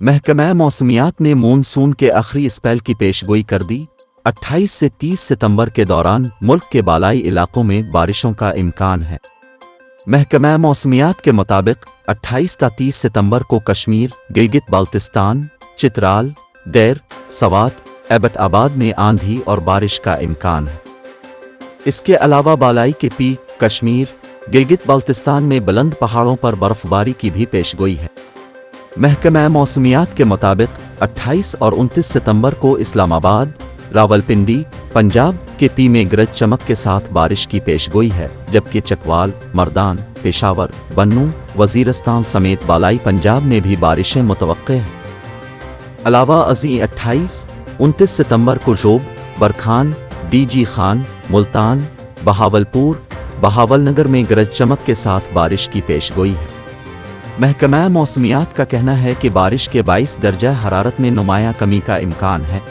महकमा मौसमियात ने मानसून के आखिरी स्पेल की पेशगोई कर दी। 28 से 30 सितंबर के दौरान मुल्क के बालाई इलाकों में बारिशों का इम्कान है। महकमा मौसमियात के मुताबिक 28 ता 30 सितंबर को कश्मीर, गिलगित बाल्तिस्तान, चित्राल, दैर, सवात, एबटाबाद में आंधी और बारिश का इम्कान है। इसके अलावा बालाई के पीक, कश्मीर, गिलगित बाल्तिस्तान में बुलंद पहाड़ों पर बर्फबारी की भी पेशगोई है। महकमा मौसमियात के मुताबिक 28 और 29 सितंबर को इस्लामाबाद, रावलपिंडी, पंजाब के पी में गरज चमक के साथ बारिश की पेशगोई है, जबकि चकवाल, मर्दान, पेशावर, बन्नू, वजीरस्तान समेत बालाई पंजाब में भी बारिशें मुतवक्के हैं। अलावा अजी 28-29 सितंबर को जोब, बरखान, डीजी खान, मुल्तान, बहावलपुर, बहावलनगर में गरज चमक के साथ बारिश की पेशगोई है। महकमा मौसमियात का कहना है कि बारिश के 22 दर्जा हरारत में नुमाया कमी का इम्कान है।